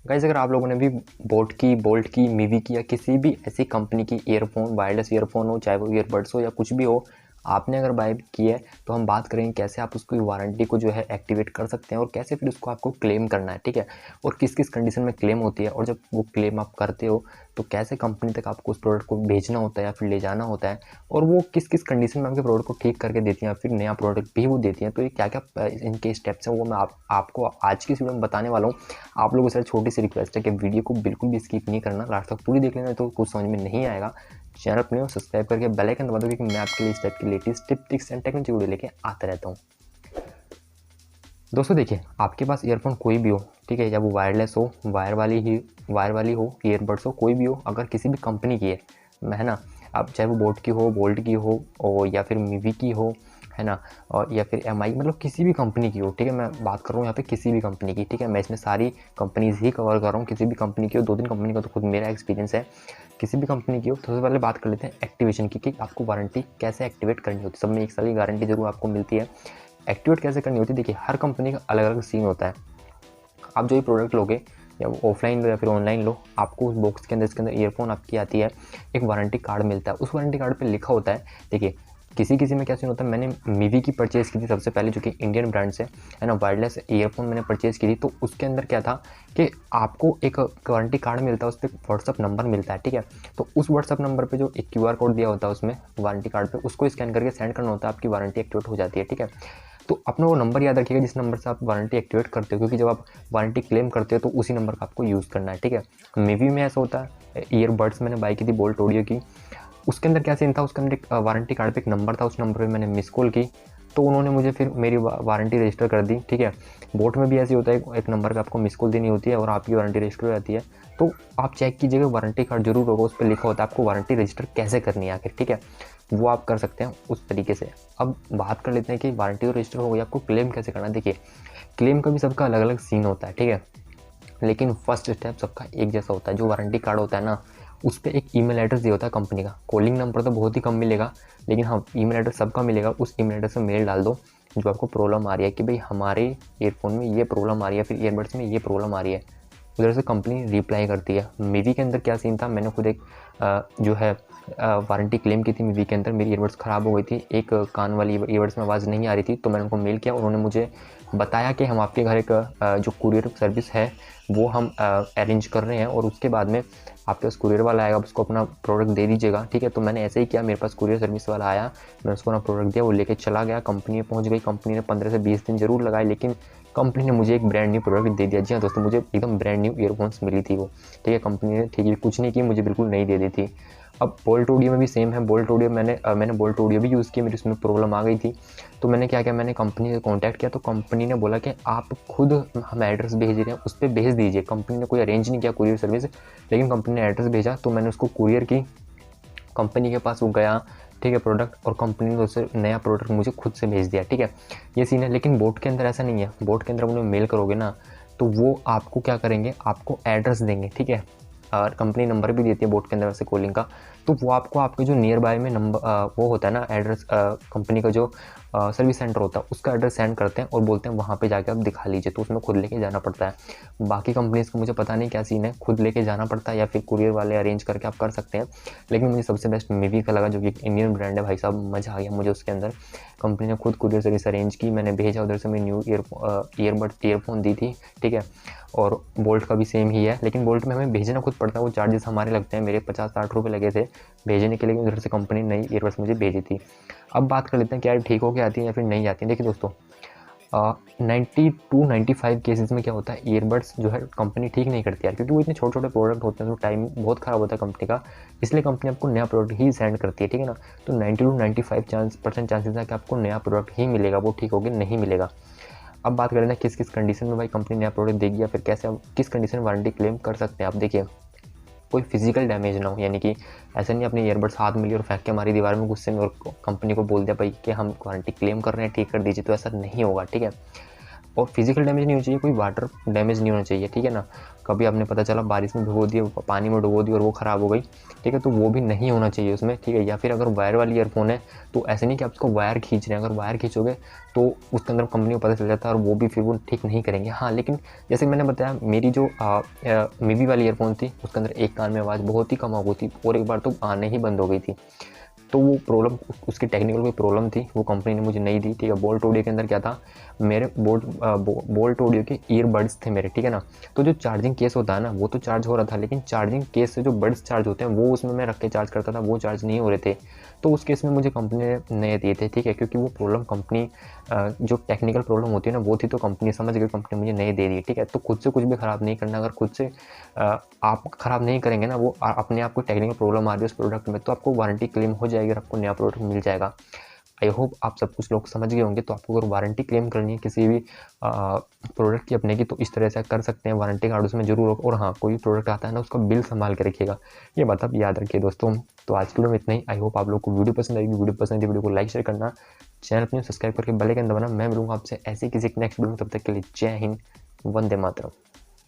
Guys अगर आप लोगों ने भी बोल्ट की, मीवी की या किसी भी ऐसी कंपनी की ईयरफोन, वायरलेस ईयरफोन हो, चाहे वो ईयरबड्स हो या कुछ भी हो, आपने अगर बाय की है तो हम बात करेंगे कैसे आप उसकी वारंटी को जो है एक्टिवेट कर सकते हैं और कैसे फिर उसको आपको क्लेम करना है, ठीक है। और किस किस कंडीशन में क्लेम होती है, और जब वो क्लेम आप करते हो तो कैसे कंपनी तक आपको उस प्रोडक्ट को भेजना होता है या फिर ले जाना होता है, और वो किस किस कंडीशन में आपके प्रोडक्ट को ठीक करके देती हैं या फिर नया प्रोडक्ट भी वो देती हैं। तो ये क्या क्या इनके स्टेप्स हैं वो मैं आपको आज की इस वीडियो में बताने वाला हूँ। आप लोगों से छोटी सी रिक्वेस्ट है कि वीडियो को बिल्कुल भी स्किप नहीं करना, लास्ट तक पूरी देख लेना, तो कुछ समझ में नहीं आएगा। चैनल अपने को सब्सक्राइब करके बेल आइकन दबा दो, क्योंकि मैं आपके लिए इस टाइप की latest tip tricks and technical video लेके आता रहता हूँ। दोस्तों देखिए, आपके पास ईयरफोन कोई भी हो, ठीक है, या वो वायरलेस हो, वायर वाली हो, ईयरबड्स हो, कोई भी हो, अगर किसी भी कंपनी की है ना, अब चाहे वो बोल्ट की हो और या फिर मीवी की हो, है ना, और या फिर एमआई, मतलब किसी भी कंपनी की हो, ठीक है। मैं बात कर रहा हूँ यहाँ पे किसी भी कंपनी की, ठीक है। मैं इसमें सारी कंपनीज ही कवर कर रहा हूँ, किसी भी कंपनी की हो, 2-3 कंपनी का तो खुद मेरा एक्सपीरियंस है। किसी भी कंपनी की हो तो सबसे पहले बात कर लेते हैं एक्टिवेशन की, कि आपको वारंटी कैसे एक्टिवेट करनी होती है। सब में 1 साल की गारंटी जरूर आपको मिलती है। एक्टिवेट कैसे करनी होती है, देखिए हर कंपनी का अलग अलग सीन होता है। आप जो भी प्रोडक्ट लोगे, या वो ऑफलाइन लो या फिर ऑनलाइन लो, आपको उस बॉक्स के अंदर, इसके अंदर ईयरफोन आपकी आती है, एक वारंटी कार्ड मिलता है। उस वारंटी कार्ड पे लिखा होता है, देखिए किसी किसी में क्या सीन होता है। मैंने मीवी की परचेज़ की थी सबसे पहले, जो कि इंडियन ब्रांड से है ना, वायरलेस ईयरफोन मैंने परचेज़ की थी। तो उसके अंदर क्या था कि आपको एक वारंटी कार्ड मिलता है, उस पर व्हाट्सअप नंबर मिलता है, ठीक है। तो उस व्हाट्सअप नंबर पर जो एक QR कोड दिया होता है उसमें वारंटी कार्ड पर, उसको स्कैन करके सेंड करना होता है, आपकी वारंटी एक्टिवेट हो जाती है, ठीक है। तो अपना वो नंबर याद रखिएगा जिस नंबर से आप वारंटी एक्टिवेट करते हो, क्योंकि जब आप वारंटी क्लेम करते हो तो उसी नंबर का आपको यूज़ करना है, ठीक है। मीवी में ऐसा होता है। ईयरबड्स मैंने बाई की थी बोल्ट ऑडियो की, उसके अंदर क्या सीन था, उसके अंदर एक वारंटी कार्ड पे एक नंबर था, उस नंबर पे मैंने मिस कॉल की, तो उन्होंने मुझे फिर मेरी वारंटी रजिस्टर कर दी, ठीक है। बोट में भी ऐसे होता है, एक नंबर पे आपको मिस कॉल देनी होती है और आपकी वारंटी रजिस्टर हो जाती है। तो आप चेक कीजिएगा, वारंटी कार्ड जरूर होगा, उस पर लिखा होता है आपको वारंटी रजिस्टर कैसे करनी है आखिर, ठीक है। वो आप कर सकते हैं उस तरीके से। अब बात कर लेते हैं कि वारंटी तो रजिस्टर हो गई, आपको क्लेम कैसे करना है। देखिए क्लेम का भी सबका अलग अलग सीन होता है, ठीक है, लेकिन फर्स्ट स्टेप सबका एक जैसा होता है। जो वारंटी कार्ड होता है ना, उस पर एक ईमेल एड्रेस दिया होता है कंपनी का। कॉलिंग नंबर तो बहुत ही कम मिलेगा, लेकिन हाँ ईमेल एड्रेस सबका मिलेगा। उस ईमेल एड्रेस में मेल डाल दो जो आपको प्रॉब्लम आ रही है, कि भाई हमारे ईयरफोन में ये प्रॉब्लम आ रही है, फिर ईयरबड्स में ये प्रॉब्लम आ रही है। उधर से कंपनी रिप्लाई करती है। मीवी के अंदर क्या सीन था, मैंने खुद एक जो है वारंटी क्लेम की थी मीवी के अंदर। मेरी ईयरबड्स ख़राब हो गई थी, एक कान वाली ईयरबड्स में आवाज़ नहीं आ रही थी, तो मैंने उनको मेल किया। उन्होंने मुझे बताया कि हम आपके घर एक जो कुरियर सर्विस है वो हम अरेंज कर रहे हैं, और उसके बाद में आपके पास कुरियर वाला आएगा, उसको अपना प्रोडक्ट दे दीजिएगा, ठीक है। तो मैंने ऐसे ही किया, मेरे पास कुरियर सर्विस वाला आया, मैंने उसको अपना प्रोडक्ट दिया, वो लेके चला गया, कंपनी में पहुंच गई। कंपनी ने 15 से 20 दिन जरूर लगाए, लेकिन कंपनी ने मुझे एक ब्रांड न्यू प्रोडक्ट दे दिया। जी हाँ दोस्तों, मुझे एकदम ब्रांड न्यू ईयरफोन्स मिली थी वो, ठीक है। कंपनी ने ठीक है कुछ नहीं की, मुझे बिल्कुल नहीं दे दी थी। अब बोल्ट ऑडियो में भी सेम है। बोल्ट ऑडियो मैंने बोल्ट ऑडियो भी यूज़ किया, मेरी उसमें प्रॉब्लम आ गई थी। तो मैंने क्या किया, मैंने कंपनी से कॉन्टैक्ट किया, तो कंपनी ने बोला कि आप खुद हम एड्रेस भेज रहे हैं, उस पर भेज दीजिए। कंपनी ने कोई अरेंज नहीं किया कुरियर सर्विस, लेकिन कंपनी ने एड्रेस भेजा, तो मैंने उसको कुरियर की, कंपनी के पास वो गया, ठीक है, प्रोडक्ट, और कंपनी ने उससे नया प्रोडक्ट मुझे खुद से भेज दिया, ठीक है। ये सीन है। लेकिन बोट के अंदर ऐसा नहीं है। बोट के अंदर उन्हें मेल करोगे ना, तो वो आपको क्या करेंगे, आपको एड्रेस देंगे, ठीक है, और कंपनी नंबर भी देती है बोट के अंदर वैसे कॉलिंग का। तो वो आपको आपके जो नियर बाय में नंबर वो होता है ना एड्रेस, कंपनी का जो सर्विस सेंटर होता है उसका एड्रेस सेंड करते हैं और बोलते हैं वहाँ पे जाके आप दिखा लीजिए। तो उसमें खुद लेके जाना पड़ता है। बाकी कंपनीज का मुझे पता नहीं क्या सीन है, खुद लेके जाना पड़ता है या फिर कुरियर वाले अरेंज करके आप कर सकते हैं। लेकिन मुझे सबसे बेस्ट मीवी का लगा, जो कि इंडियन ब्रांड है। भाई साहब मज़ा आ गया मुझे उसके अंदर। कंपनी ने खुद कुरियर सर्विस अरेंज की, मैंने भेजा, उधर से मैं न्यू ईयरफोन दी थी, ठीक है। और बोल्ट का भी सेम ही है, लेकिन बोल्ट में हमें भेजना खुद पड़ता है, वो चार्जेस हमारे लगते हैं। मेरे 50-60 रुपये लगे थे भेजने के लिए, उधर से कंपनी नई ईयरबड्स मुझे भेजी थी। अब बात कर लेते हैं क्या ठीक होकर आती है या फिर नहीं आती है। देखिए दोस्तों, 90-95 केसेस में क्या होता है, ईयरबड्स जो है कंपनी ठीक नहीं करती यार, क्योंकि वो इतने छोटे छोटे प्रोडक्ट होते हैं, तो टाइम बहुत ख़राब होता है कंपनी का, इसलिए कंपनी आपको नया प्रोडक्ट ही सेंड करती है, ठीक है ना। तो 90-95% चांसेस है कि आपको नया प्रोडक्ट ही मिलेगा, वो ठीक होकर नहीं मिलेगा। अब बात करें ना किस किस कंडीशन में भाई कंपनी नया प्रोडक्ट देगी, या फिर कैसे आप किस कंडीशन में वारंटी क्लेम कर सकते हैं। आप देखिए, कोई फिजिकल डैमेज ना हो, यानी कि ऐसा नहीं अपने ईयरबड्स हाथ में लिए और फेंक के हमारी दीवार में गुस्से में और कंपनी को बोल दिया भाई कि हम वारंटी क्लेम कर रहे हैं, ठीक कर दीजिए, तो ऐसा नहीं होगा, ठीक है। और फिजिकल डैमेज नहीं होना चाहिए, कोई वाटर डैमेज नहीं होना चाहिए, ठीक है ना। कभी आपने पता चला बारिश में भिगो दिया, पानी में डुबो दी और वो ख़राब हो गई, ठीक है, तो वो भी नहीं होना चाहिए उसमें, ठीक है। या फिर अगर वायर वाली ईयरफोन है तो ऐसे नहीं कि आप उसको वायर खींच रहे हैं, अगर वायर खींचोगे तो उसके अंदर कंपनी को पता चल जाता है और वो भी फिर वो ठीक नहीं करेंगे। हाँ, लेकिन जैसे मैंने बताया मेरी जो मीवी वाली ईयरफोन थी उसके अंदर एक कान में आवाज़ बहुत ही कम आ गई थी और एक बार तो आने ही बंद हो गई थी। तो वो प्रॉब्लम उसकी टेक्निकल कोई प्रॉब्लम थी, वो कंपनी ने मुझे नहीं दी, ठीक है। बोल्ट ऑडियो के अंदर क्या था, मेरे बोल्ट ऑडियो के ईयरबड्स थे मेरे, ठीक है ना। तो जो चार्जिंग केस होता है ना वो तो चार्ज हो रहा था, लेकिन चार्जिंग केस से जो बड्स चार्ज होते हैं वो उसमें मैं रख के चार्ज करता था, वो चार्ज नहीं हो रहे थे। तो उस केस में मुझे कंपनी ने नए दिए थे, ठीक है, क्योंकि वो प्रॉब्लम कंपनी जो टेक्निकल प्रॉब्लम होती है ना वो थी, तो कंपनी समझ गई, कंपनी मुझे नए दे दी, ठीक है। तो खुद से कुछ भी ख़राब नहीं करना, अगर खुद से आप ख़राब नहीं करेंगे ना, वो अपने आप को टेक्निकल प्रॉब्लम आ रही है उस प्रोडक्ट में, तो आपको वारंटी क्लेम हो जाएगी और आपको नया प्रोडक्ट मिल जाएगा। आई होप आप सब कुछ लोग समझ गए होंगे। तो आपको अगर वारंटी क्लेम करनी है किसी भी प्रोडक्ट की अपने की, तो इस तरह से कर सकते हैं, वारंटी कार्ड उसमें जरूर हो। और हाँ, कोई प्रोडक्ट आता है ना उसका बिल संभाल के रखिएगा, ये बात आप याद रखिए दोस्तों। तो आज की वीडियो में इतना ही। आई होप आप लोग को वीडियो पसंद आएगी। वीडियो पसंद है वीडियो को लाइक शेयर करना, चैनल अपने सब्सक्राइब करके बेल आइकन दबाना। मैं मिलूंगा आपसे ऐसे किसी नेक्स्ट वीडियो में, तब तक के लिए जय हिंद, वंदे मातरम।